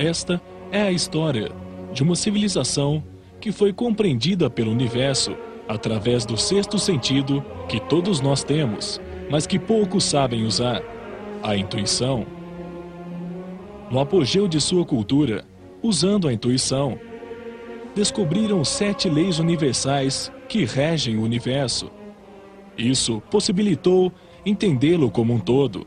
Esta é a história de uma civilização que foi compreendida pelo universo através do sexto sentido que todos nós temos, mas que poucos sabem usar, a intuição. No apogeu de sua cultura, usando a intuição, descobriram 7 leis universais que regem o universo. Isso possibilitou entendê-lo como um todo.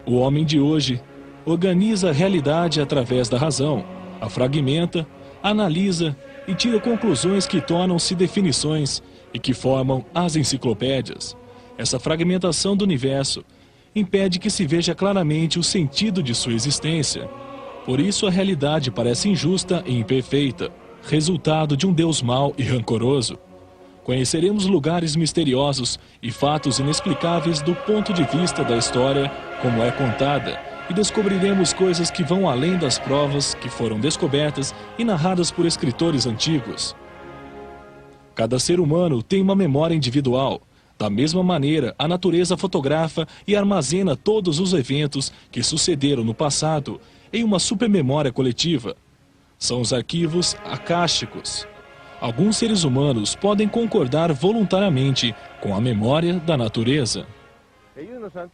O homem de hoje organiza a realidade através da razão, a fragmenta, analisa e tira conclusões que tornam-se definições e que formam as enciclopédias. Essa fragmentação do universo impede que se veja claramente o sentido de sua existência. Por isso a realidade parece injusta e imperfeita, resultado de um Deus mau e rancoroso. Conheceremos lugares misteriosos e fatos inexplicáveis do ponto de vista da história como é contada, e descobriremos coisas que vão além das provas que foram descobertas e narradas por escritores antigos. Cada ser humano tem uma memória individual. Da mesma maneira, a natureza fotografa e armazena todos os eventos que sucederam no passado em uma supermemória coletiva. São os arquivos acásticos. Alguns seres humanos podem concordar voluntariamente com a memória da natureza.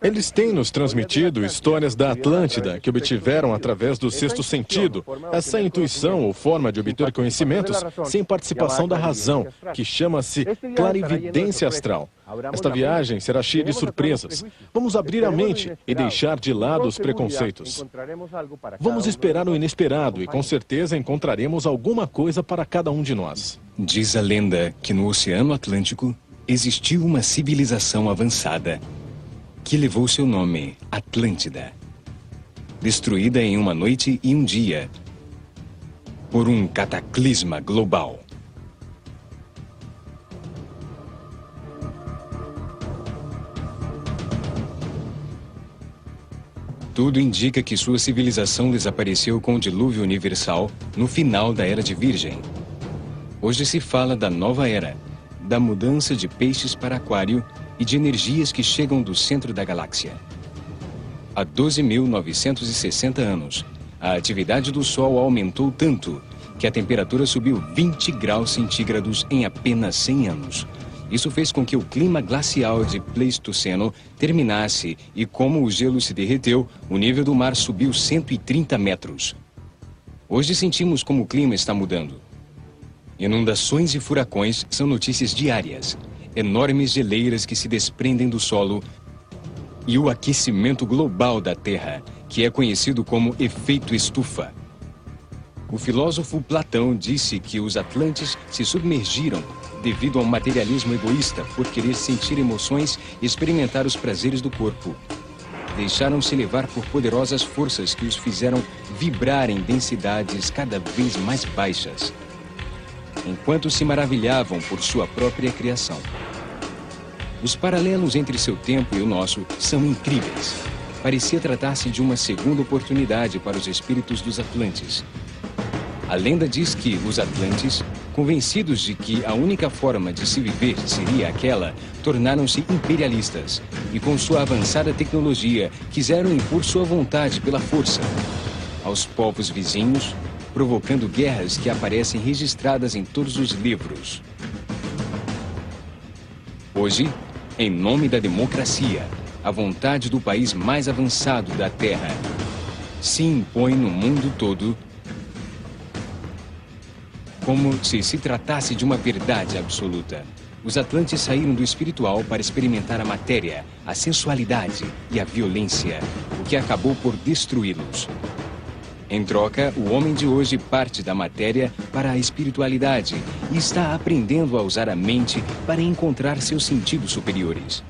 Eles têm nos transmitido histórias da Atlântida que obtiveram através do sexto sentido, essa intuição ou forma de obter conhecimentos sem participação da razão, que chama-se clarividência astral. Esta viagem será cheia de surpresas. Vamos abrir a mente e deixar de lado os preconceitos. Vamos esperar o inesperado e com certeza encontraremos alguma coisa para cada um de nós. Diz a lenda que no Oceano Atlântico existiu uma civilização avançada que levou seu nome, Atlântida, destruída em uma noite e um dia por um cataclisma global. Tudo indica que sua civilização desapareceu com o dilúvio universal no final da Era de Virgem. Hoje se fala da nova era, da mudança de peixes para aquário e de energias que chegam do centro da galáxia. Há 12.960 anos, a atividade do Sol aumentou tanto que a temperatura subiu 20 graus centígrados em apenas 100 anos. Isso fez com que o clima glacial de Pleistoceno terminasse e, como o gelo se derreteu, o nível do mar subiu 130 metros. Hoje sentimos como o clima está mudando. Inundações e furacões são notícias diárias. Enormes geleiras que se desprendem do solo e o aquecimento global da Terra, que é conhecido como efeito estufa. O filósofo Platão disse que os atlantes se submergiram devido a um materialismo egoísta por querer sentir emoções e experimentar os prazeres do corpo. Deixaram-se levar por poderosas forças que os fizeram vibrar em densidades cada vez mais baixas, enquanto se maravilhavam por sua própria criação. Os paralelos entre seu tempo e o nosso são incríveis. Parecia tratar-se de uma segunda oportunidade para os espíritos dos Atlantes. A lenda diz que os Atlantes, convencidos de que a única forma de se viver seria aquela, tornaram-se imperialistas e, com sua avançada tecnologia, quiseram impor sua vontade pela força aos povos vizinhos, provocando guerras que aparecem registradas em todos os livros. Hoje, em nome da democracia, a vontade do país mais avançado da Terra se impõe no mundo todo como se tratasse de uma verdade absoluta. Os Atlantes saíram do espiritual para experimentar a matéria, a sensualidade e a violência, o que acabou por destruí-los. Em troca, o homem de hoje parte da matéria para a espiritualidade e está aprendendo a usar a mente para encontrar seus sentidos superiores.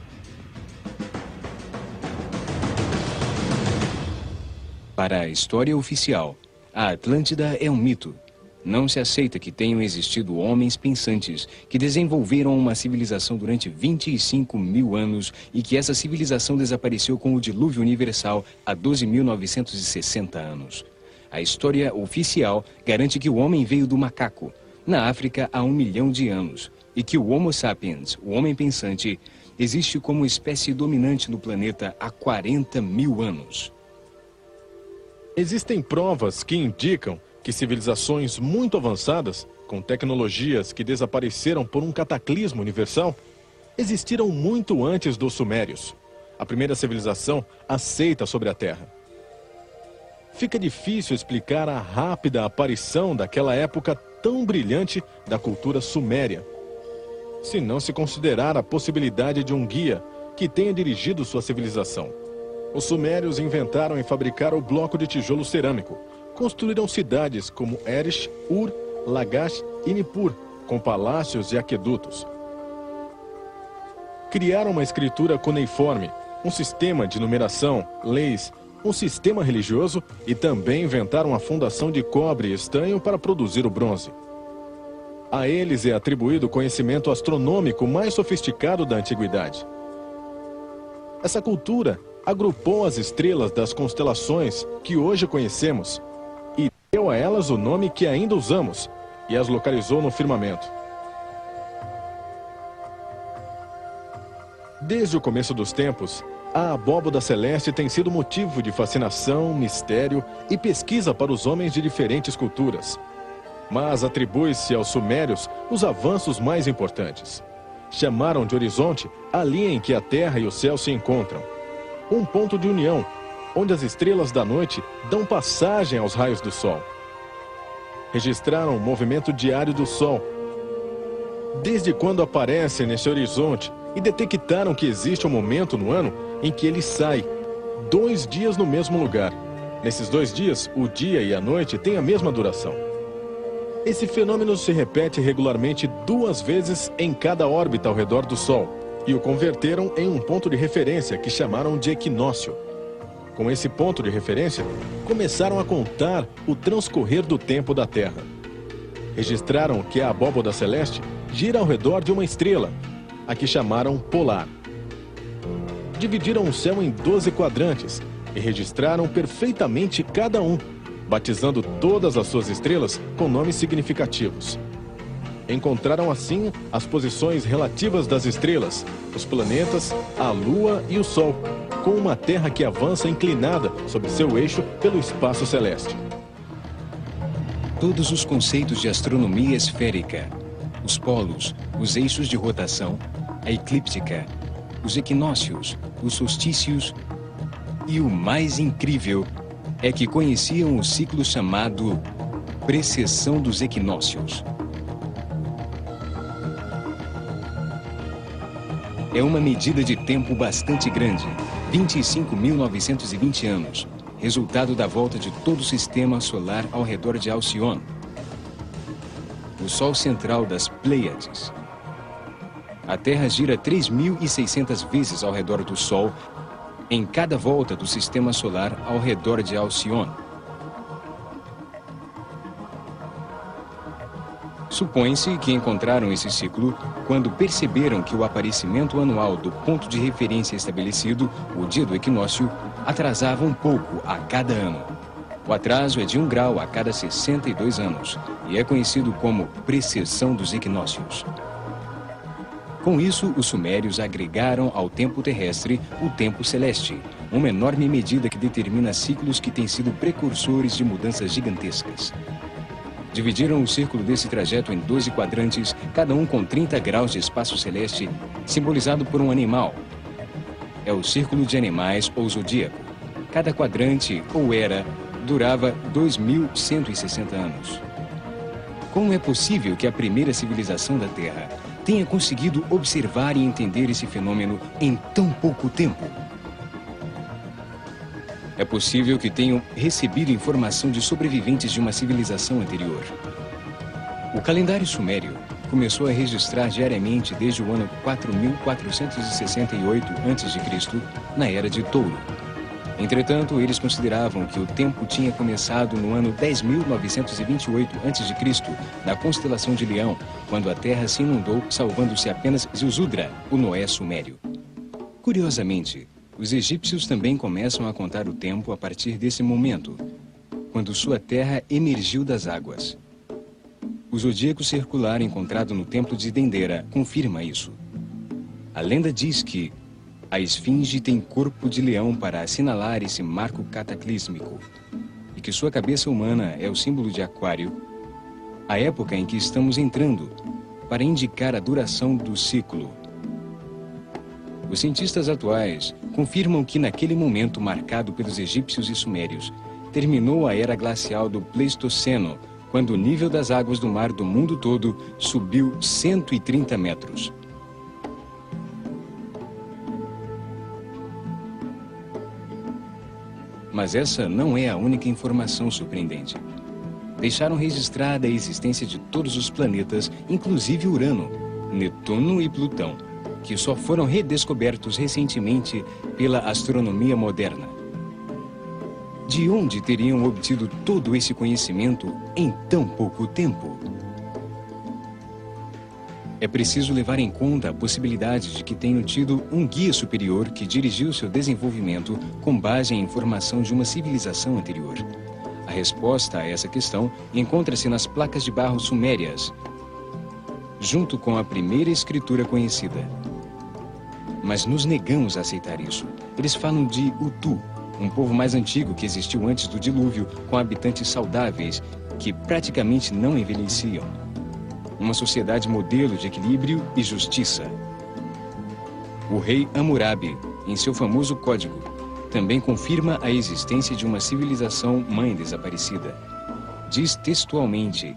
Para a história oficial, a Atlântida é um mito. Não se aceita que tenham existido homens pensantes que desenvolveram uma civilização durante 25.000 anos e que essa civilização desapareceu com o dilúvio universal há 12.960 anos. A história oficial garante que o homem veio do macaco, na África há 1 milhão de anos, e que o Homo sapiens, o homem pensante, existe como espécie dominante no planeta há 40.000 anos. Existem provas que indicam que civilizações muito avançadas, com tecnologias que desapareceram por um cataclismo universal, existiram muito antes dos sumérios, a primeira civilização aceita sobre a Terra. Fica difícil explicar a rápida aparição daquela época tão brilhante da cultura suméria, se não se considerar a possibilidade de um guia que tenha dirigido sua civilização. Os sumérios inventaram e fabricaram o bloco de tijolo cerâmico. Construíram cidades como Erish, Ur, Lagash e Nippur, com palácios e aquedutos. Criaram uma escritura cuneiforme, um sistema de numeração, leis, um sistema religioso e também inventaram a fundação de cobre e estanho para produzir o bronze. A eles é atribuído o conhecimento astronômico mais sofisticado da antiguidade. Essa cultura agrupou as estrelas das constelações que hoje conhecemos e deu a elas o nome que ainda usamos e as localizou no firmamento. Desde o começo dos tempos, a abóboda celeste tem sido motivo de fascinação, mistério e pesquisa para os homens de diferentes culturas. Mas atribui-se aos sumérios os avanços mais importantes. Chamaram de horizonte a linha em que a terra e o céu se encontram. Um ponto de união, onde as estrelas da noite dão passagem aos raios do sol. Registraram o movimento diário do sol, desde quando aparece nesse horizonte, e detectaram que existe um momento no ano em que ele sai, 2 dias no mesmo lugar. Nesses 2 dias, o dia e a noite têm a mesma duração. Esse fenômeno se repete regularmente 2 vezes em cada órbita ao redor do Sol, e o converteram em um ponto de referência que chamaram de equinócio. Com esse ponto de referência, começaram a contar o transcorrer do tempo da Terra. Registraram que a abóboda celeste gira ao redor de uma estrela, a que chamaram polar. Dividiram o céu em 12 quadrantes e registraram perfeitamente cada um, batizando todas as suas estrelas com nomes significativos. Encontraram assim as posições relativas das estrelas, os planetas, a Lua e o Sol, com uma Terra que avança inclinada sobre seu eixo pelo espaço celeste. Todos os conceitos de astronomia esférica, os polos, os eixos de rotação, a eclíptica, os equinócios, os solstícios e o mais incrível é que conheciam o ciclo chamado precessão dos equinócios. É uma medida de tempo bastante grande, 25.920 anos, resultado da volta de todo o sistema solar ao redor de Alcione, o Sol central das Pleiades. A Terra gira 3.600 vezes ao redor do Sol, em cada volta do sistema solar ao redor de Alcione. Supõe-se que encontraram esse ciclo quando perceberam que o aparecimento anual do ponto de referência estabelecido, o dia do equinócio, atrasava um pouco a cada ano. O atraso é de 1 grau a cada 62 anos e é conhecido como precessão dos equinócios. Com isso, os sumérios agregaram ao tempo terrestre o tempo celeste, uma enorme medida que determina ciclos que têm sido precursores de mudanças gigantescas. Dividiram o círculo desse trajeto em 12 quadrantes, cada um com 30 graus de espaço celeste, simbolizado por um animal. É o círculo de animais ou zodíaco. Cada quadrante, ou era, durava 2.160 anos. Como é possível que a primeira civilização da Terra tenha conseguido observar e entender esse fenômeno em tão pouco tempo? É possível que tenham recebido informação de sobreviventes de uma civilização anterior. O calendário sumério começou a registrar diariamente desde o ano 4468 a.C., na Era de Touro. Entretanto, eles consideravam que o tempo tinha começado no ano 10.928 a.C., na constelação de Leão, quando a Terra se inundou, salvando-se apenas Ziusudra, o Noé sumério. Curiosamente, os egípcios também começam a contar o tempo a partir desse momento, quando sua terra emergiu das águas. O zodíaco circular encontrado no templo de Dendera confirma isso. A lenda diz que a esfinge tem corpo de leão para assinalar esse marco cataclísmico. e que sua cabeça humana é o símbolo de Aquário, a época em que estamos entrando, para indicar a duração do ciclo. Os cientistas atuais confirmam que naquele momento marcado pelos egípcios e sumérios, terminou a era glacial do Pleistoceno, quando o nível das águas do mar do mundo todo subiu 130 metros. Mas essa não é a única informação surpreendente. Deixaram registrada a existência de todos os planetas, inclusive Urano, Netuno e Plutão, que só foram redescobertos recentemente pela astronomia moderna. De onde teriam obtido todo esse conhecimento em tão pouco tempo? É preciso levar em conta a possibilidade de que tenham tido um guia superior que dirigiu seu desenvolvimento com base em informação de uma civilização anterior. A resposta a essa questão encontra-se nas placas de barro sumérias, junto com a primeira escritura conhecida. Mas nos negamos a aceitar isso. Eles falam de Utu, um povo mais antigo que existiu antes do dilúvio, com habitantes saudáveis que praticamente não envelheciam. Uma sociedade modelo de equilíbrio e justiça. O rei Hammurabi, em seu famoso código, também confirma a existência de uma civilização mãe desaparecida. Diz textualmente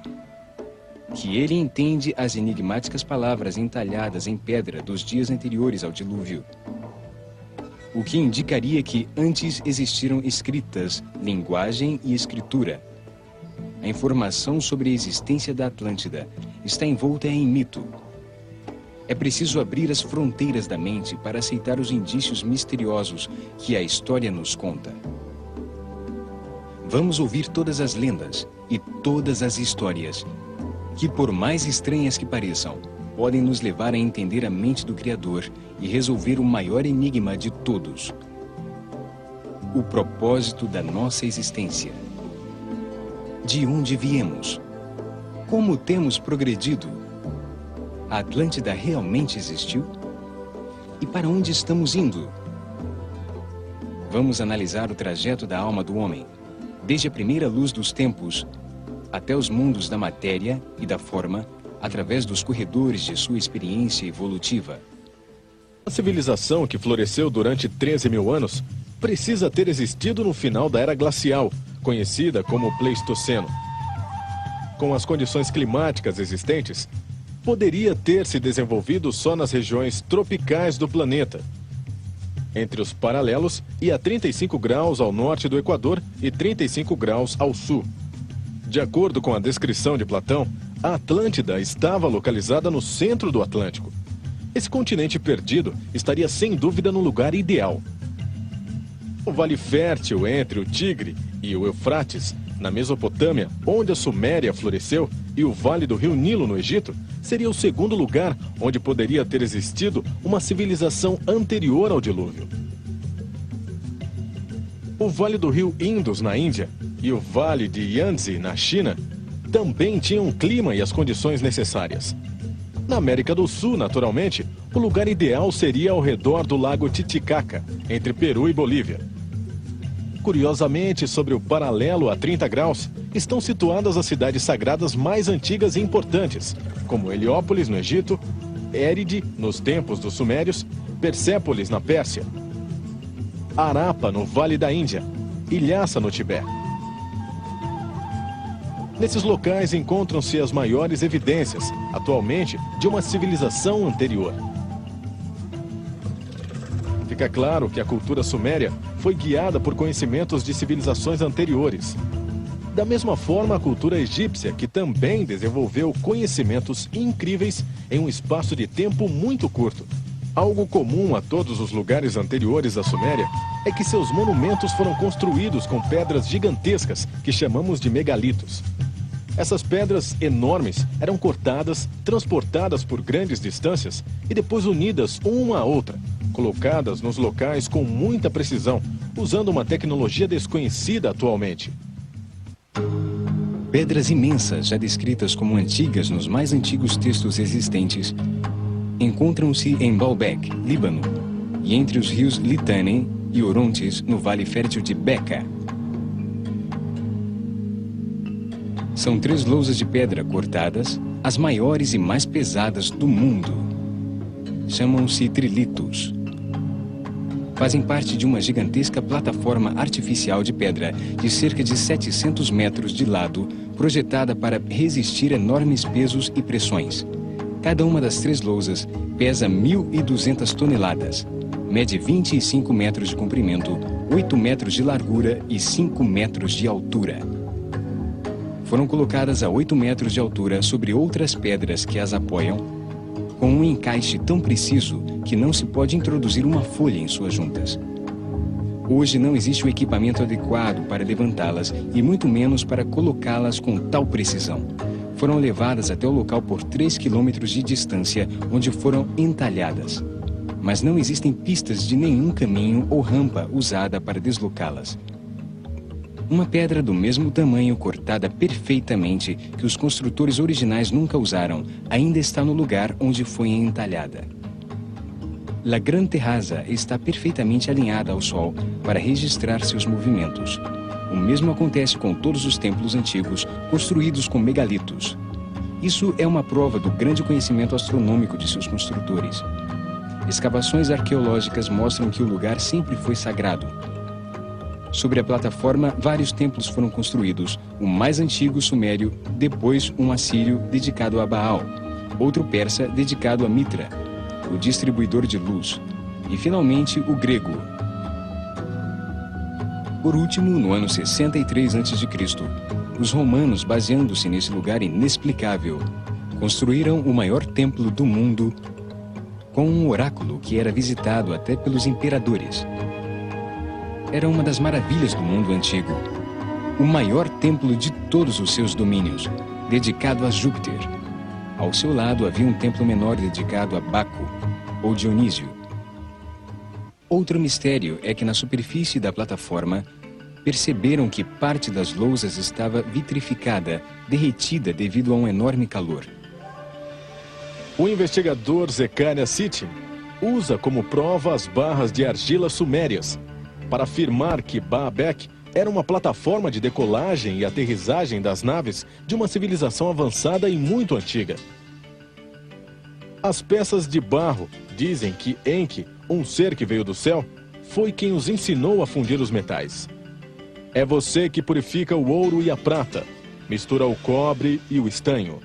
que ele entende as enigmáticas palavras entalhadas em pedra dos dias anteriores ao dilúvio, o que indicaria que antes existiram escritas, linguagem e escritura. A informação sobre a existência da Atlântida está envolta em mito. É preciso abrir as fronteiras da mente para aceitar os indícios misteriosos que a história nos conta. Vamos ouvir todas as lendas e todas as histórias, que por mais estranhas que pareçam, podem nos levar a entender a mente do Criador e resolver o maior enigma de todos: o propósito da nossa existência. De onde viemos? Como temos progredido? A Atlântida realmente existiu? E para onde estamos indo? Vamos analisar o trajeto da alma do homem, desde a primeira luz dos tempos até os mundos da matéria e da forma, através dos corredores de sua experiência evolutiva. A civilização que floresceu durante 13 mil anos precisa ter existido no final da Era Glacial, conhecida como Pleistoceno. Com as condições climáticas existentes, poderia ter se desenvolvido só nas regiões tropicais do planeta, entre os paralelos e a 35 graus ao norte do Equador e 35 graus ao sul. De acordo com a descrição de Platão, a Atlântida estava localizada no centro do Atlântico. Esse continente perdido estaria sem dúvida no lugar ideal. O vale fértil entre o Tigre e o Eufrates, na Mesopotâmia, onde a Suméria floresceu, e o vale do rio Nilo, no Egito, seria o segundo lugar onde poderia ter existido uma civilização anterior ao dilúvio. O vale do rio Indus, na Índia, e o vale de Yangtze, na China, também tinham um clima e as condições necessárias. Na América do Sul, naturalmente, o lugar ideal seria ao redor do lago Titicaca, entre Peru e Bolívia. Curiosamente, sobre o paralelo a 30 graus, estão situadas as cidades sagradas mais antigas e importantes, como Heliópolis, no Egito, Éride, nos tempos dos Sumérios, Persépolis, na Pérsia, Harappa, no Vale da Índia, e Lhasa, no Tibete. Nesses locais encontram-se as maiores evidências, atualmente, de uma civilização anterior. Fica claro que a cultura suméria foi guiada por conhecimentos de civilizações anteriores. Da mesma forma, a cultura egípcia, que também desenvolveu conhecimentos incríveis em um espaço de tempo muito curto. Algo comum a todos os lugares anteriores à Suméria é que seus monumentos foram construídos com pedras gigantescas, que chamamos de megalitos. Essas pedras enormes eram cortadas, transportadas por grandes distâncias e depois unidas uma à outra, colocadas nos locais com muita precisão, usando uma tecnologia desconhecida atualmente. Pedras imensas, já descritas como antigas nos mais antigos textos existentes, encontram-se em Baalbek, Líbano, e entre os rios Litani e Orontes, no Vale Fértil de Beca. São 3 lousas de pedra cortadas, as maiores e mais pesadas do mundo. Chamam-se trilitos. Fazem parte de uma gigantesca plataforma artificial de pedra de cerca de 700 metros de lado, projetada para resistir enormes pesos e pressões. Cada uma das 3 lousas pesa 1.200 toneladas, mede 25 metros de comprimento, 8 metros de largura e 5 metros de altura. Foram colocadas a 8 metros de altura sobre outras pedras que as apoiam, com um encaixe tão preciso que não se pode introduzir uma folha em suas juntas. Hoje não existe o equipamento adequado para levantá-las e muito menos para colocá-las com tal precisão. Foram levadas até o local por 3 quilômetros de distância, onde foram entalhadas. Mas não existem pistas de nenhum caminho ou rampa usada para deslocá-las. Uma pedra do mesmo tamanho, cortada perfeitamente, que os construtores originais nunca usaram, ainda está no lugar onde foi entalhada. La Grande Terraza está perfeitamente alinhada ao Sol para registrar seus movimentos. O mesmo acontece com todos os templos antigos construídos com megalitos. Isso é uma prova do grande conhecimento astronômico de seus construtores. Escavações arqueológicas mostram que o lugar sempre foi sagrado. Sobre a plataforma, vários templos foram construídos, o mais antigo sumério, depois um assírio dedicado a Baal, outro persa dedicado a Mitra, o distribuidor de luz, e finalmente o grego. Por último, no ano 63 a.C., os romanos, baseando-se nesse lugar inexplicável, construíram o maior templo do mundo com um oráculo que era visitado até pelos imperadores. Era uma das maravilhas do mundo antigo. O maior templo de todos os seus domínios, dedicado a Júpiter. Ao seu lado havia um templo menor dedicado a Baco, ou Dionísio. Outro mistério é que na superfície da plataforma perceberam que parte das lousas estava vitrificada, derretida devido a um enorme calor. O investigador Zecharia Sitchin usa como prova as barras de argila sumérias para afirmar que Baalbek era uma plataforma de decolagem e aterrissagem das naves de uma civilização avançada e muito antiga. As peças de barro dizem que Enki, um ser que veio do céu, foi quem os ensinou a fundir os metais. É você que purifica o ouro e a prata, mistura o cobre e o estanho.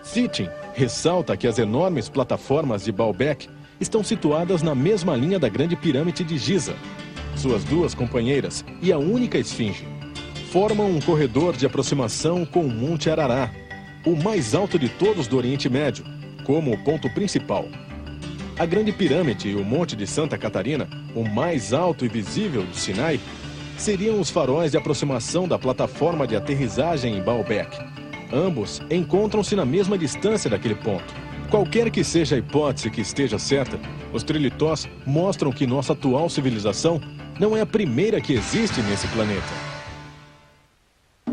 Sitchin ressalta que as enormes plataformas de Baalbek estão situadas na mesma linha da Grande Pirâmide de Giza. Suas 2 companheiras e a única esfinge formam um corredor de aproximação com o Monte Arará, o mais alto de todos do Oriente Médio, como o ponto principal. A Grande Pirâmide e o Monte de Santa Catarina, o mais alto e visível do Sinai, seriam os faróis de aproximação da plataforma de aterrissagem em Baalbek. Ambos encontram-se na mesma distância daquele ponto. Qualquer que seja a hipótese que esteja certa, os trilitós mostram que nossa atual civilização não é a primeira que existe nesse planeta.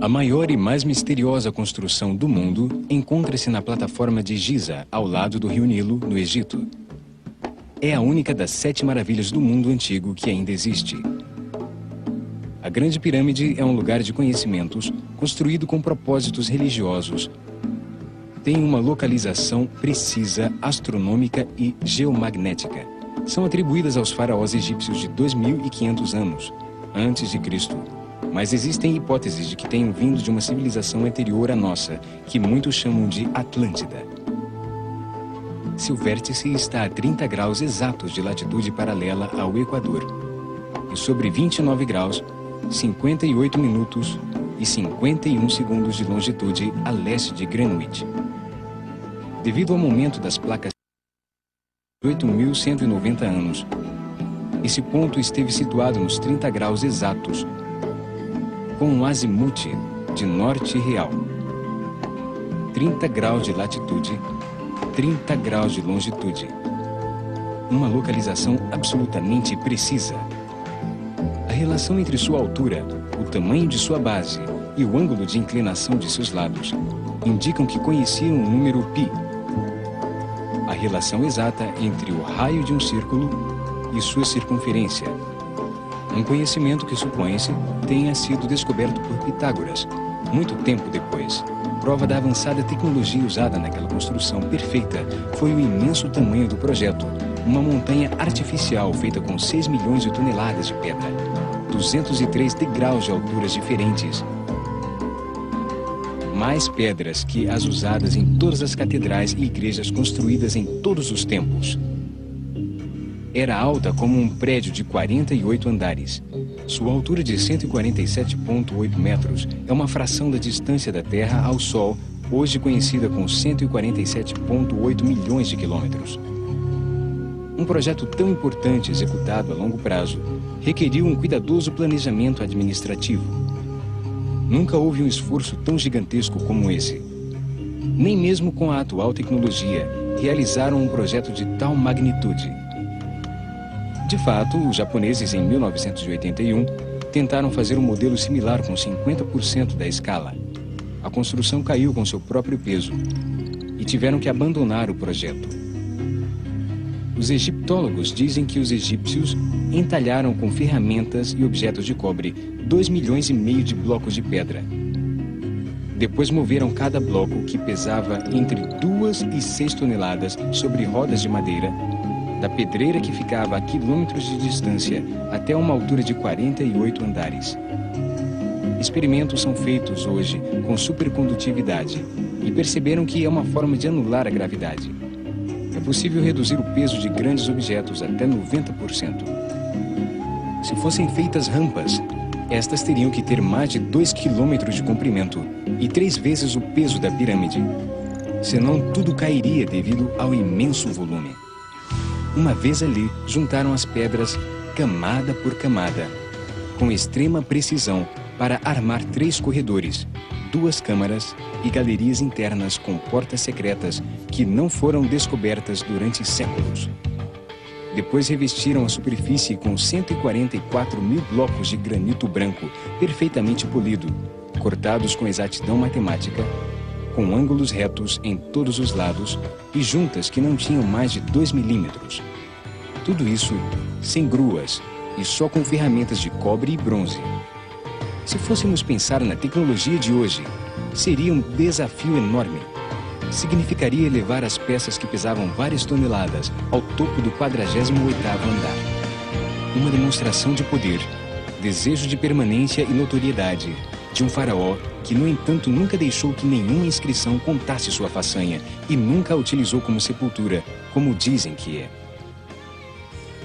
A maior e mais misteriosa construção do mundo encontra-se na plataforma de Giza, ao lado do rio Nilo, no Egito. É a única das 7 maravilhas do mundo antigo que ainda existe. A Grande Pirâmide é um lugar de conhecimentos construído com propósitos religiosos. Tem uma localização precisa, astronômica e geomagnética. São atribuídas aos faraós egípcios de 2.500 anos antes de Cristo. Mas existem hipóteses de que tenham vindo de uma civilização anterior à nossa, que muitos chamam de Atlântida. Seu vértice está a 30 graus exatos de latitude paralela ao Equador e sobre 29 graus, 58 minutos e 51 segundos de longitude a leste de Greenwich. Devido ao momento das placas de 8.190 anos, esse ponto esteve situado nos 30 graus exatos, com um azimute de norte real. 30 graus de latitude, 30 graus de longitude. Uma localização absolutamente precisa. A relação entre sua altura, o tamanho de sua base e o ângulo de inclinação de seus lados indicam que conheciam o número π. A relação exata entre o raio de um círculo e sua circunferência. Um conhecimento que supõe-se tenha sido descoberto por Pitágoras, Muito tempo depois, prova da avançada tecnologia usada naquela construção perfeita foi o imenso tamanho do projeto, uma montanha artificial feita com 6 milhões de toneladas de pedra, 203 degraus de alturas diferentes, mais pedras que as usadas em todas as catedrais e igrejas construídas em todos os tempos. Era alta como um prédio de 48 andares. Sua altura de 147,8 metros é uma fração da distância da Terra ao Sol, hoje conhecida com 147,8 milhões de quilômetros. Um projeto tão importante executado a longo prazo requeriu um cuidadoso planejamento administrativo. Nunca houve um esforço tão gigantesco como esse. Nem mesmo com a atual tecnologia realizaram um projeto de tal magnitude. De fato, os japoneses, em 1981, tentaram fazer um modelo similar com 50% da escala. A construção caiu com seu próprio peso e tiveram que abandonar o projeto. Os egiptólogos dizem que os egípcios entalharam com ferramentas e objetos de cobre 2,5 milhões de blocos de pedra. Depois moveram cada bloco, que pesava entre 2 e 6 toneladas, sobre rodas de madeira, da pedreira que ficava a quilômetros de distância até uma altura de 48 andares. Experimentos são feitos hoje com supercondutividade e perceberam que é uma forma de anular a gravidade. É possível reduzir o peso de grandes objetos até 90%. Se fossem feitas rampas, estas teriam que ter mais de 2 quilômetros de comprimento e 3 vezes o peso da pirâmide. Senão tudo cairia devido ao imenso volume. Uma vez ali, juntaram as pedras camada por camada, com extrema precisão, para armar 3 corredores, 2 câmaras e galerias internas com portas secretas que não foram descobertas durante séculos. Depois revestiram a superfície com 144 mil blocos de granito branco perfeitamente polido, cortados com exatidão matemática, com ângulos retos em todos os lados e juntas que não tinham mais de 2 milímetros. Tudo isso sem gruas e só com ferramentas de cobre e bronze. Se fôssemos pensar na tecnologia de hoje, seria um desafio enorme. Significaria levar as peças que pesavam várias toneladas ao topo do 48º andar. Uma demonstração de poder, desejo de permanência e notoriedade de um faraó que, no entanto, nunca deixou que nenhuma inscrição contasse sua façanha e nunca a utilizou como sepultura, como dizem que é.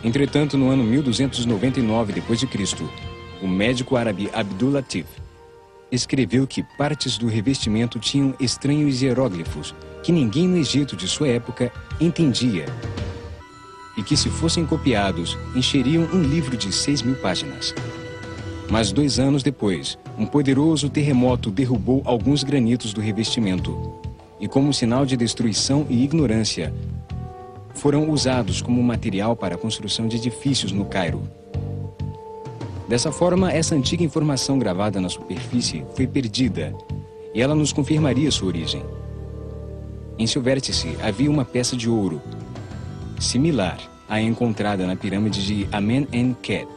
Entretanto, no ano 1299 d.C., o médico árabe Abdul Latif escreveu que partes do revestimento tinham estranhos hieróglifos que ninguém no Egito de sua época entendia e que, se fossem copiados, encheriam um livro de 6.000 páginas. Mas 2 anos depois, um poderoso terremoto derrubou alguns granitos do revestimento e, como sinal de destruição e ignorância, foram usados como material para a construção de edifícios no Cairo. Dessa forma, essa antiga informação gravada na superfície foi perdida e ela nos confirmaria sua origem. Em seu vértice havia uma peça de ouro, similar à encontrada na pirâmide de Amen-en-Ket,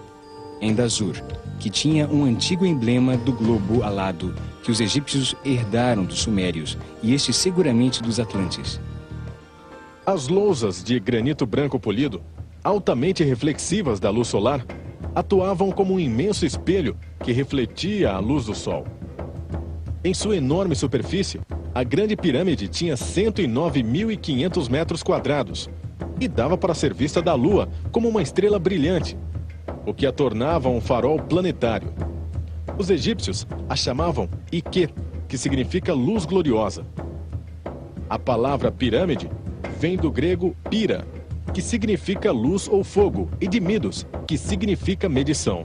em Dazur, que tinha um antigo emblema do globo alado que os egípcios herdaram dos sumérios e este seguramente dos atlantes. As lousas de granito branco polido, altamente reflexivas da luz solar, atuavam como um imenso espelho que refletia a luz do sol. Em sua enorme superfície, a Grande Pirâmide tinha 109.500 metros quadrados e dava para ser vista da Lua como uma estrela brilhante, o que a tornava um farol planetário. Os egípcios a chamavam Iket, que significa luz gloriosa. A palavra pirâmide vem do grego pira, que significa luz ou fogo, e de midos, que significa medição.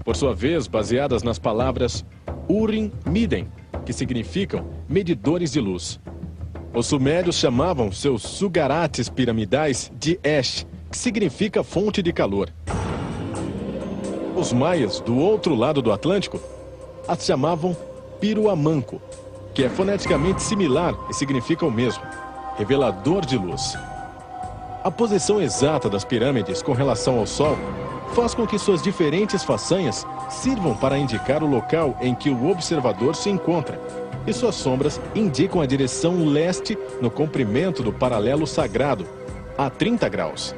Por sua vez, baseadas nas palavras Urim, Midem, que significam medidores de luz. Os sumérios chamavam seus sugarates piramidais de Esh, que significa fonte de calor. Os maias, do outro lado do Atlântico, as chamavam Piruamanco, que é foneticamente similar e significa o mesmo, revelador de luz. A posição exata das pirâmides com relação ao Sol faz com que suas diferentes façanhas sirvam para indicar o local em que o observador se encontra, e suas sombras indicam a direção leste no comprimento do paralelo sagrado, a 30 graus.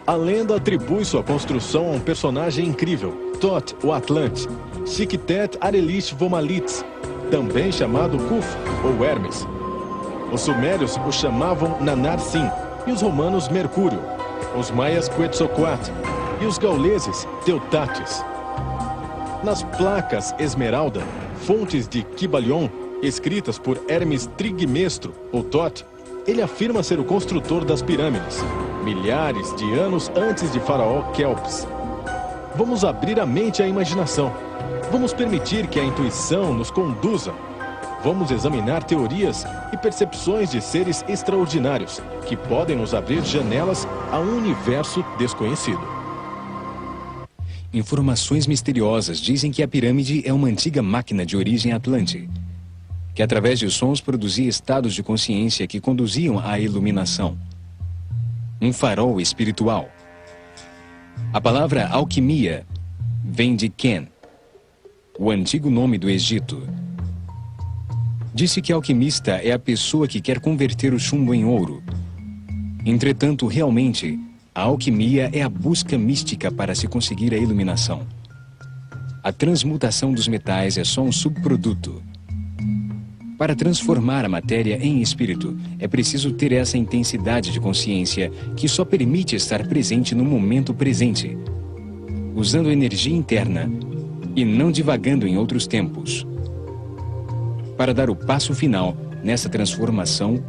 A lenda atribui sua construção a um personagem incrível, Thoth, o Atlante, Shiktet Arelish Vomalitz, também chamado Kuf ou Hermes. Os sumérios o chamavam Nanar-Sin e os romanos Mercúrio, os maias Quetzalcoatl e os gauleses Teutates. Nas placas Esmeralda, fontes de Kybalion, escritas por Hermes Trismegistro, ou Thoth, ele afirma ser o construtor das pirâmides, milhares de anos antes de Faraó Kelps. Vamos abrir a mente à imaginação. Vamos permitir que a intuição nos conduza. Vamos examinar teorias e percepções de seres extraordinários que podem nos abrir janelas a um universo desconhecido. Informações misteriosas dizem que a pirâmide é uma antiga máquina de origem atlante, que através de sons produzia estados de consciência que conduziam à iluminação. Um farol espiritual. A palavra alquimia vem de Ken, o antigo nome do Egito. Disse que alquimista é a pessoa que quer converter o chumbo em ouro. Entretanto, realmente, a alquimia é a busca mística para se conseguir a iluminação. A transmutação dos metais é só um subproduto. Para transformar a matéria em espírito, é preciso ter essa intensidade de consciência que só permite estar presente no momento presente, usando energia interna e não divagando em outros tempos. Para dar o passo final nessa transformação,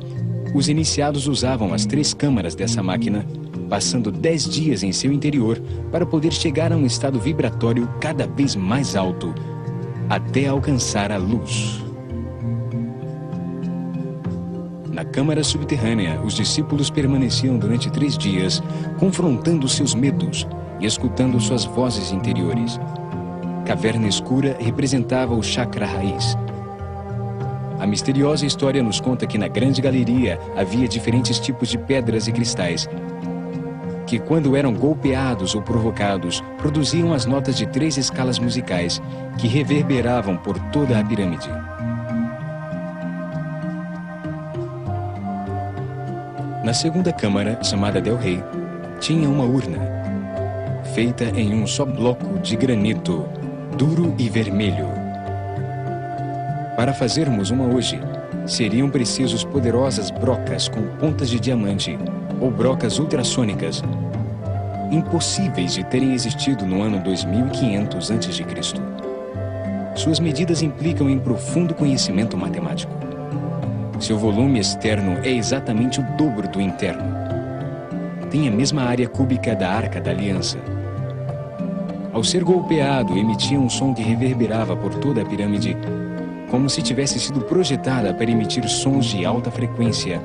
os iniciados usavam as 3 câmaras dessa máquina, passando 10 dias em seu interior para poder chegar a um estado vibratório cada vez mais alto, até alcançar a luz. Na câmara subterrânea, os discípulos permaneciam durante 3 dias, confrontando seus medos e escutando suas vozes interiores. Caverna escura representava o chakra raiz. A misteriosa história nos conta que na grande galeria havia diferentes tipos de pedras e cristais, que quando eram golpeados ou provocados, produziam as notas de 3 escalas musicais que reverberavam por toda a pirâmide. Na segunda câmara, chamada Del Rey, tinha uma urna, feita em um só bloco de granito, duro e vermelho. Para fazermos uma hoje, seriam precisos poderosas brocas com pontas de diamante ou brocas ultrassônicas, impossíveis de terem existido no ano 2500 a.C. Suas medidas implicam em profundo conhecimento matemático. Seu volume externo é exatamente o dobro do interno. Tem a mesma área cúbica da Arca da Aliança. Ao ser golpeado, emitia um som que reverberava por toda a pirâmide, como se tivesse sido projetada para emitir sons de alta frequência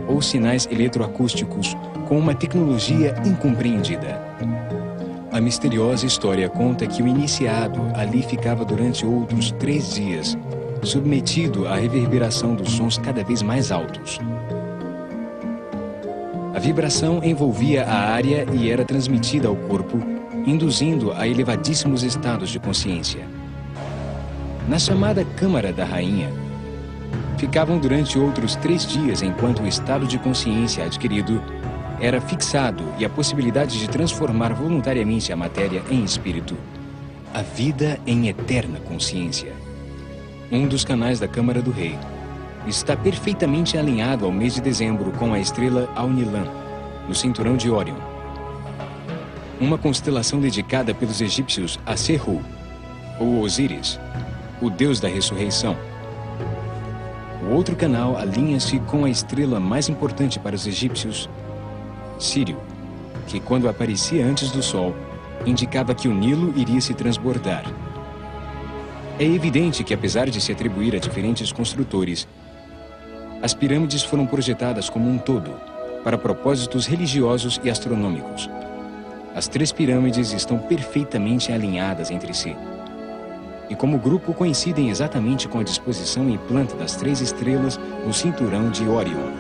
ou sinais eletroacústicos com uma tecnologia incompreendida. A misteriosa história conta que o iniciado ali ficava durante outros 3 dias, submetido à reverberação dos sons cada vez mais altos. A vibração envolvia a área e era transmitida ao corpo, induzindo a elevadíssimos estados de consciência. Na chamada Câmara da Rainha, ficavam durante outros 3 dias enquanto o estado de consciência adquirido era fixado e a possibilidade de transformar voluntariamente a matéria em espírito. A vida em eterna consciência. Um dos canais da Câmara do Rei está perfeitamente alinhado ao mês de dezembro com a estrela Alnilam, no cinturão de Órion. Uma constelação dedicada pelos egípcios a Serhu, ou Osíris, o deus da ressurreição. O outro canal alinha-se com a estrela mais importante para os egípcios, Sírio, que quando aparecia antes do Sol, indicava que o Nilo iria se transbordar. É evidente que, apesar de se atribuir a diferentes construtores, as pirâmides foram projetadas como um todo, para propósitos religiosos e astronômicos. As 3 pirâmides estão perfeitamente alinhadas entre si. E como grupo coincidem exatamente com a disposição e planta das 3 estrelas no cinturão de Órion.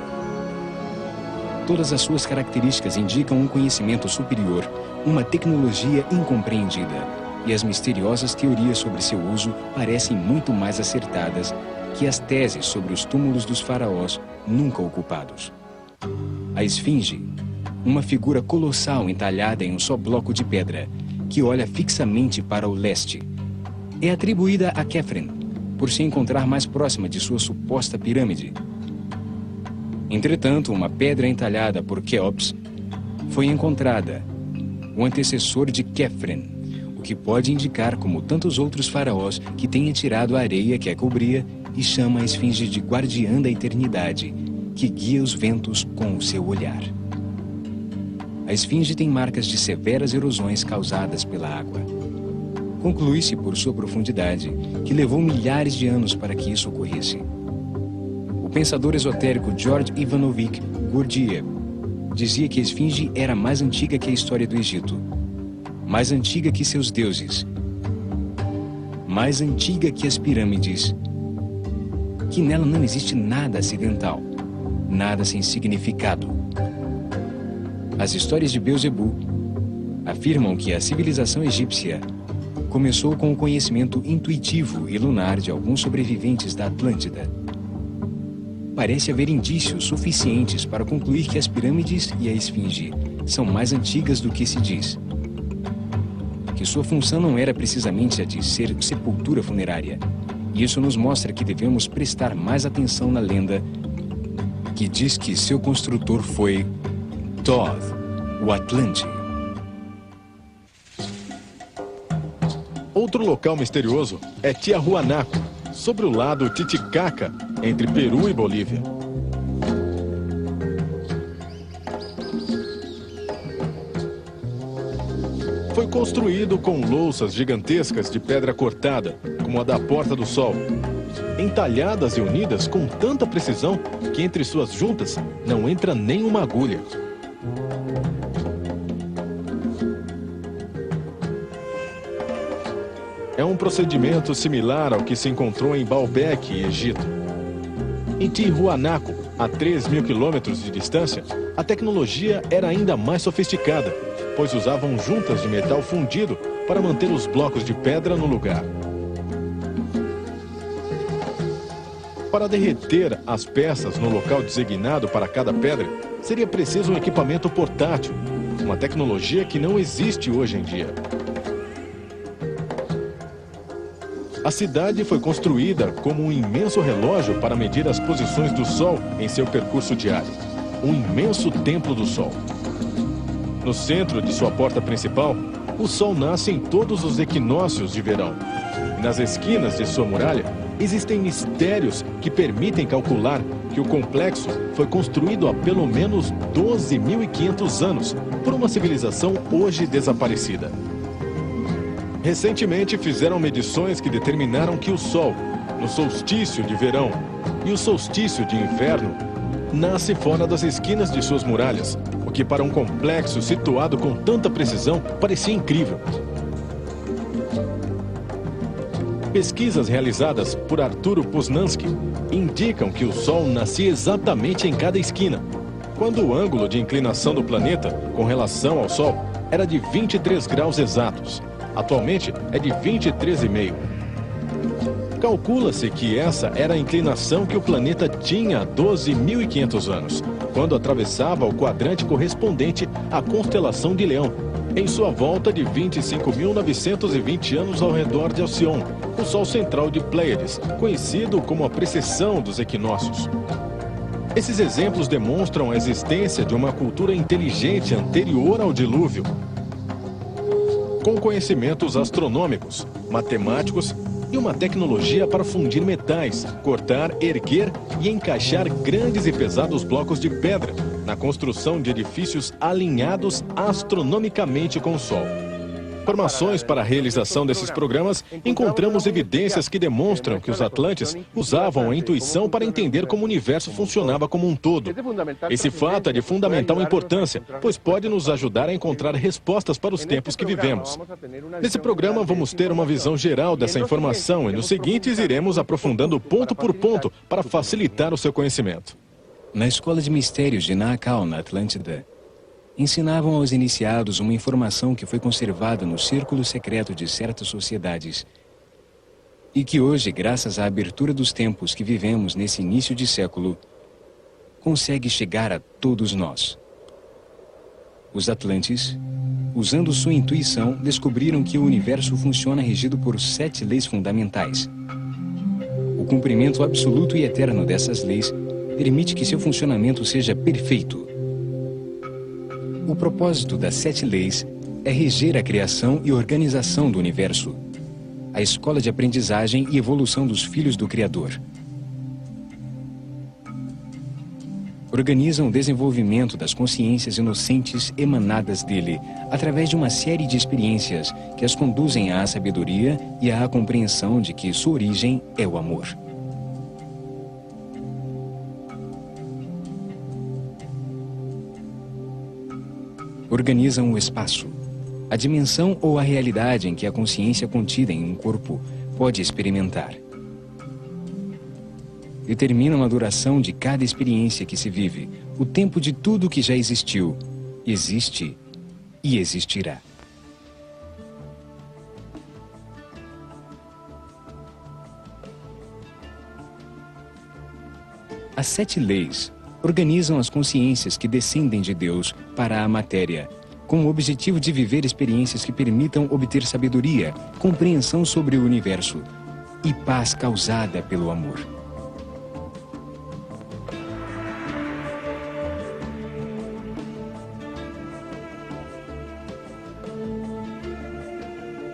Todas as suas características indicam um conhecimento superior, uma tecnologia incompreendida, e as misteriosas teorias sobre seu uso parecem muito mais acertadas que as teses sobre os túmulos dos faraós nunca ocupados. A esfinge, uma figura colossal entalhada em um só bloco de pedra, que olha fixamente para o leste, é atribuída a Khephren, por se encontrar mais próxima de sua suposta pirâmide. Entretanto, uma pedra entalhada por Quéops foi encontrada, o antecessor de Khephren, o que pode indicar, como tantos outros faraós, que tenha tirado a areia que a cobria e chama a esfinge de guardiã da eternidade, que guia os ventos com o seu olhar. A esfinge tem marcas de severas erosões causadas pela água. Conclui-se por sua profundidade que levou milhares de anos para que isso ocorresse. O pensador esotérico George Ivanovich Gurdjieff dizia que a esfinge era mais antiga que a história do Egito, mais antiga que seus deuses, mais antiga que as pirâmides, que nela não existe nada acidental, nada sem significado. As histórias de Beelzebub afirmam que a civilização egípcia começou com o conhecimento intuitivo e lunar de alguns sobreviventes da Atlântida. Parece haver indícios suficientes para concluir que as pirâmides e a esfinge são mais antigas do que se diz. Que sua função não era precisamente a de ser sepultura funerária. E isso nos mostra que devemos prestar mais atenção na lenda que diz que seu construtor foi Thoth, o Atlante. Outro local misterioso é Tiahuanaco, sobre o lado Titicaca, entre Peru e Bolívia. Foi construído com louças gigantescas de pedra cortada, como a da Porta do Sol, entalhadas e unidas com tanta precisão que entre suas juntas não entra nem uma agulha. É um procedimento similar ao que se encontrou em Baalbek, Egito. Em Tiahuanaco, a 3.000 quilômetros de distância, a tecnologia era ainda mais sofisticada, pois usavam juntas de metal fundido para manter os blocos de pedra no lugar. Para derreter as peças no local designado para cada pedra, seria preciso um equipamento portátil, uma tecnologia que não existe hoje em dia. A cidade foi construída como um imenso relógio para medir as posições do Sol em seu percurso diário. Um imenso templo do Sol. No centro de sua porta principal, o Sol nasce em todos os equinócios de verão. E nas esquinas de sua muralha, existem mistérios que permitem calcular que o complexo foi construído há pelo menos 12.500 anos por uma civilização hoje desaparecida. Recentemente fizeram medições que determinaram que o Sol, no solstício de verão e o solstício de inverno, nasce fora das esquinas de suas muralhas, o que para um complexo situado com tanta precisão parecia incrível. Pesquisas realizadas por Arturo Poznansky indicam que o Sol nascia exatamente em cada esquina, quando o ângulo de inclinação do planeta com relação ao Sol era de 23 graus exatos. Atualmente é de 23,5. Calcula-se que essa era a inclinação que o planeta tinha há 12.500 anos, quando atravessava o quadrante correspondente à constelação de Leão, em sua volta de 25.920 anos ao redor de Alcione, o Sol central de Pleiades, conhecido como a precessão dos equinócios. Esses exemplos demonstram a existência de uma cultura inteligente anterior ao dilúvio, com conhecimentos astronômicos, matemáticos e uma tecnologia para fundir metais, cortar, erguer e encaixar grandes e pesados blocos de pedra na construção de edifícios alinhados astronomicamente com o Sol. Informações para a realização desses programas, encontramos evidências que demonstram que os atlantes usavam a intuição para entender como o universo funcionava como um todo. Esse fato é de fundamental importância, pois pode nos ajudar a encontrar respostas para os tempos que vivemos. Nesse programa vamos ter uma visão geral dessa informação e nos seguintes iremos aprofundando ponto por ponto para facilitar o seu conhecimento. Na Escola de Mistérios de Naakal, na Atlântida, ensinavam aos iniciados uma informação que foi conservada no círculo secreto de certas sociedades e que hoje, graças à abertura dos tempos que vivemos nesse início de século, consegue chegar a todos nós. Os Atlantes, usando sua intuição, descobriram que o universo funciona regido por 7 leis fundamentais. O cumprimento absoluto e eterno dessas leis permite que seu funcionamento seja perfeito. O propósito das 7 leis é reger a criação e organização do universo, a escola de aprendizagem e evolução dos filhos do Criador. Organizam o desenvolvimento das consciências inocentes emanadas dele, através de uma série de experiências que as conduzem à sabedoria e à compreensão de que sua origem é o amor. Organizam o espaço, a dimensão ou a realidade em que a consciência contida em um corpo pode experimentar. Determinam a duração de cada experiência que se vive, o tempo de tudo que já existiu, existe e existirá. As 7 leis organizam as consciências que descendem de Deus para a matéria, com o objetivo de viver experiências que permitam obter sabedoria, compreensão sobre o universo e paz causada pelo amor.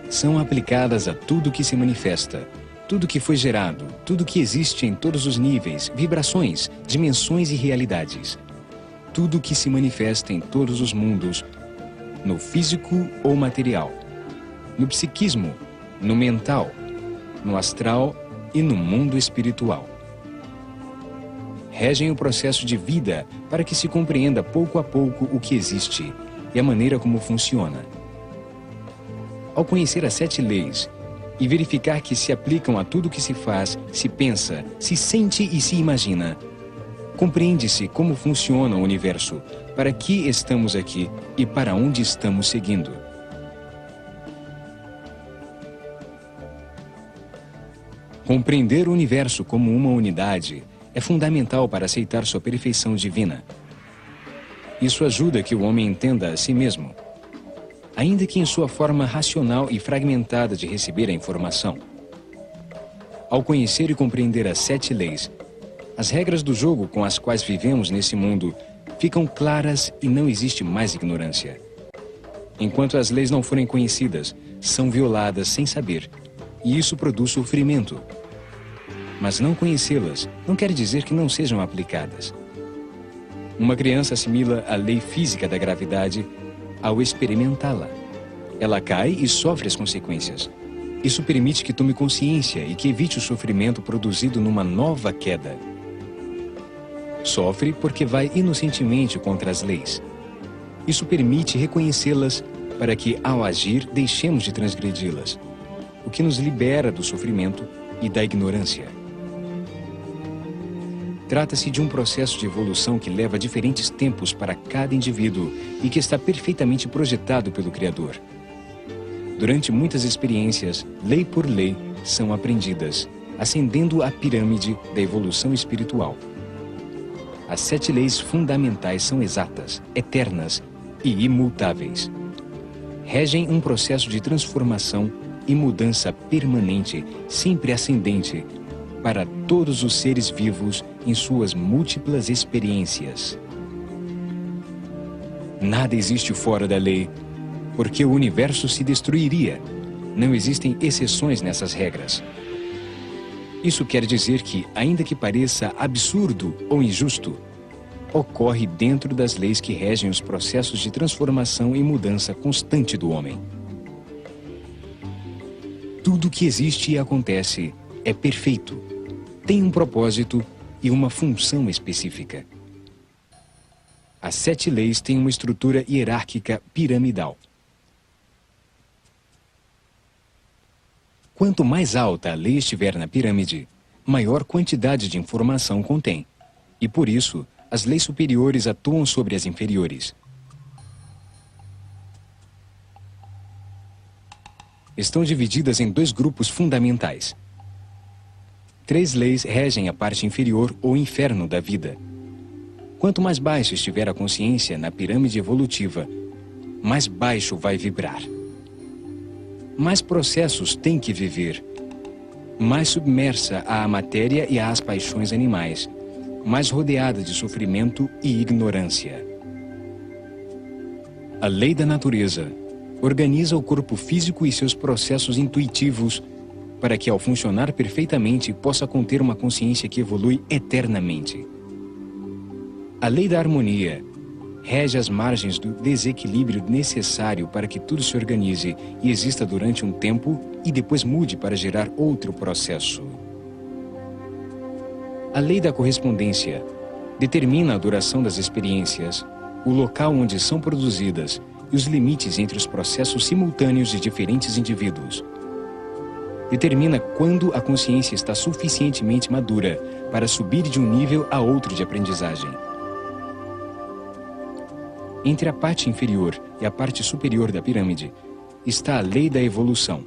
São aplicadas a tudo que se manifesta, tudo que foi gerado, tudo que existe em todos os níveis, vibrações, dimensões e realidades. Tudo que se manifesta em todos os mundos, no físico ou material, no psiquismo, no mental, no astral e no mundo espiritual. Regem o processo de vida para que se compreenda pouco a pouco o que existe e a maneira como funciona. Ao conhecer as 7 leis e verificar que se aplicam a tudo que se faz, se pensa, se sente e se imagina, compreende-se como funciona o universo, para que estamos aqui e para onde estamos seguindo. Compreender o universo como uma unidade é fundamental para aceitar sua perfeição divina. Isso ajuda que o homem entenda a si mesmo, ainda que em sua forma racional e fragmentada de receber a informação. Ao conhecer e compreender as 7 leis, as regras do jogo com as quais vivemos nesse mundo ficam claras e não existe mais ignorância. Enquanto as leis não forem conhecidas, são violadas sem saber, e isso produz sofrimento. Mas não conhecê-las não quer dizer que não sejam aplicadas. Uma criança assimila a lei física da gravidade ao experimentá-la. Ela cai e sofre as consequências. Isso permite que tome consciência e que evite o sofrimento produzido numa nova queda. Sofre porque vai inocentemente contra as leis. Isso permite reconhecê-las para que, ao agir, deixemos de transgredi-las, o que nos libera do sofrimento e da ignorância. Trata-se de um processo de evolução que leva diferentes tempos para cada indivíduo e que está perfeitamente projetado pelo Criador. Durante muitas experiências, lei por lei, são aprendidas, ascendendo a pirâmide da evolução espiritual. As 7 leis fundamentais são exatas, eternas e imutáveis. Regem um processo de transformação e mudança permanente, sempre ascendente, para todos os seres vivos em suas múltiplas experiências. Nada existe fora da lei, porque o universo se destruiria. Não existem exceções nessas regras. Isso quer dizer que, ainda que pareça absurdo ou injusto, ocorre dentro das leis que regem os processos de transformação e mudança constante do homem. Tudo que existe e acontece é perfeito, tem um propósito e uma função específica. As 7 leis têm uma estrutura hierárquica piramidal. Quanto mais alta a lei estiver na pirâmide, maior quantidade de informação contém, e por isso, as leis superiores atuam sobre as inferiores. estão divididas em dois grupos fundamentais. 3 leis regem a parte inferior ou inferno da vida. Quanto mais baixa estiver a consciência na pirâmide evolutiva, mais baixo vai vibrar. Mais processos tem que viver. Mais submersa à matéria e às paixões animais. Mais rodeada de sofrimento e ignorância. A lei da natureza organiza o corpo físico e seus processos intuitivos para que, ao funcionar perfeitamente, possa conter uma consciência que evolui eternamente. A lei da harmonia rege as margens do desequilíbrio necessário para que tudo se organize e exista durante um tempo e depois mude para gerar outro processo. A lei da correspondência determina a duração das experiências, o local onde são produzidas e os limites entre os processos simultâneos de diferentes indivíduos. Determina quando a consciência está suficientemente madura para subir de um nível a outro de aprendizagem. Entre a parte inferior e a parte superior da pirâmide está a lei da evolução.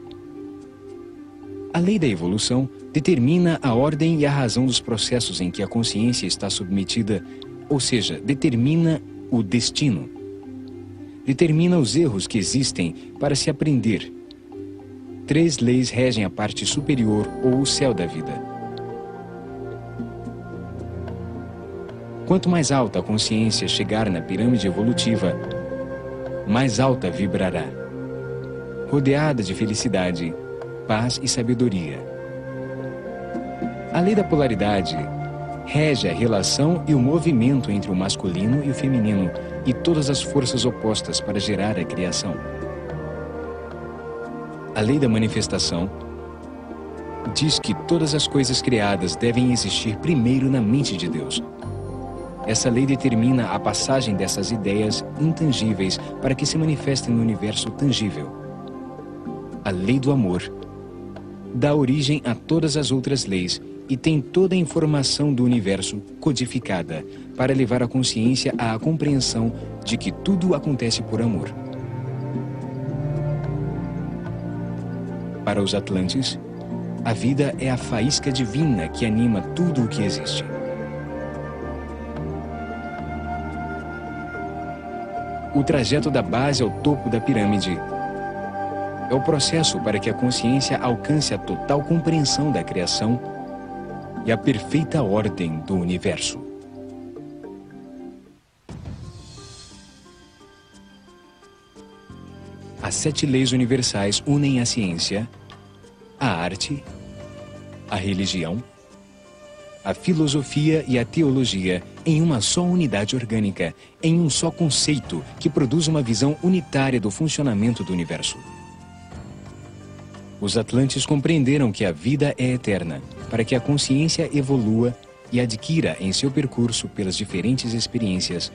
A lei da evolução determina a ordem e a razão dos processos em que a consciência está submetida, ou seja, determina o destino. Determina os erros que existem para se aprender. 3 leis regem a parte superior ou o céu da vida. Quanto mais alta a consciência chegar na pirâmide evolutiva, mais alta vibrará, rodeada de felicidade, paz e sabedoria. A lei da polaridade rege a relação e o movimento entre o masculino e o feminino e todas as forças opostas para gerar a criação. A lei da manifestação diz que todas as coisas criadas devem existir primeiro na mente de Deus. Essa lei determina a passagem dessas ideias intangíveis para que se manifestem no universo tangível. A lei do amor dá origem a todas as outras leis e tem toda a informação do universo codificada para levar a consciência à compreensão de que tudo acontece por amor. Para os Atlantes, a vida é a faísca divina que anima tudo o que existe. O trajeto da base ao topo da pirâmide é o processo para que a consciência alcance a total compreensão da criação e a perfeita ordem do universo. As 7 leis universais unem a ciência, a arte, a religião, a filosofia e a teologia em uma só unidade orgânica, em um só conceito que produz uma visão unitária do funcionamento do universo. Os Atlantes compreenderam que a vida é eterna, para que a consciência evolua e adquira em seu percurso pelas diferentes experiências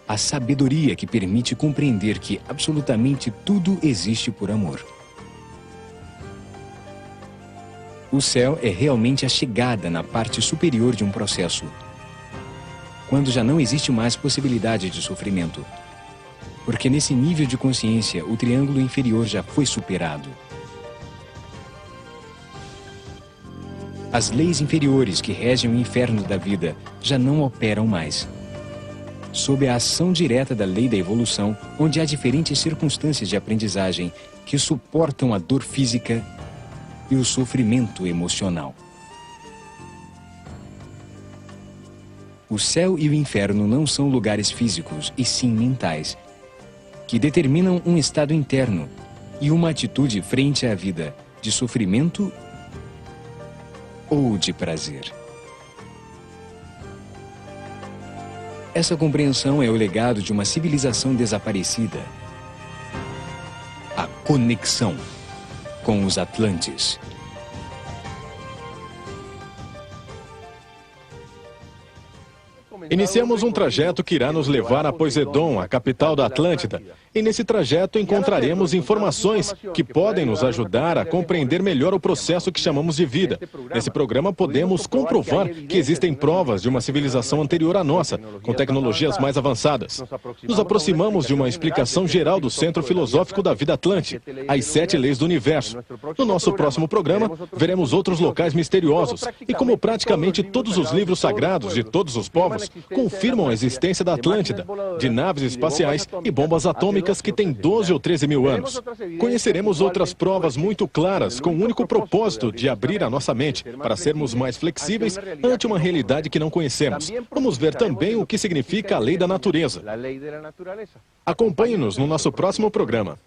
a sabedoria que permite compreender que absolutamente tudo existe por amor. O céu é realmente a chegada na parte superior de um processo, quando já não existe mais possibilidade de sofrimento, porque nesse nível de consciência o triângulo inferior já foi superado. As leis inferiores que regem o inferno da vida já não operam mais. Sob a ação direta da lei da evolução, onde há diferentes circunstâncias de aprendizagem que suportam a dor física e o sofrimento emocional. O céu e o inferno não são lugares físicos, e sim mentais, que determinam um estado interno e uma atitude frente à vida, de sofrimento ou de prazer. Essa compreensão é o legado de uma civilização desaparecida. A conexão com os Atlantes. Iniciamos um trajeto que irá nos levar a Poseidon, a capital da Atlântida. E nesse trajeto encontraremos informações que podem nos ajudar a compreender melhor o processo que chamamos de vida. Nesse programa podemos comprovar que existem provas de uma civilização anterior à nossa, com tecnologias mais avançadas. Nos aproximamos de uma explicação geral do centro filosófico da vida atlântica, as 7 leis do universo. No nosso próximo programa, veremos outros locais misteriosos e como praticamente todos os livros sagrados de todos os povos confirmam a existência da Atlântida, de naves espaciais e bombas atômicas que têm 12 ou 13 mil anos. Conheceremos outras provas muito claras com o único propósito de abrir a nossa mente para sermos mais flexíveis ante uma realidade que não conhecemos. Vamos ver também o que significa a lei da natureza. Acompanhe-nos no nosso próximo programa.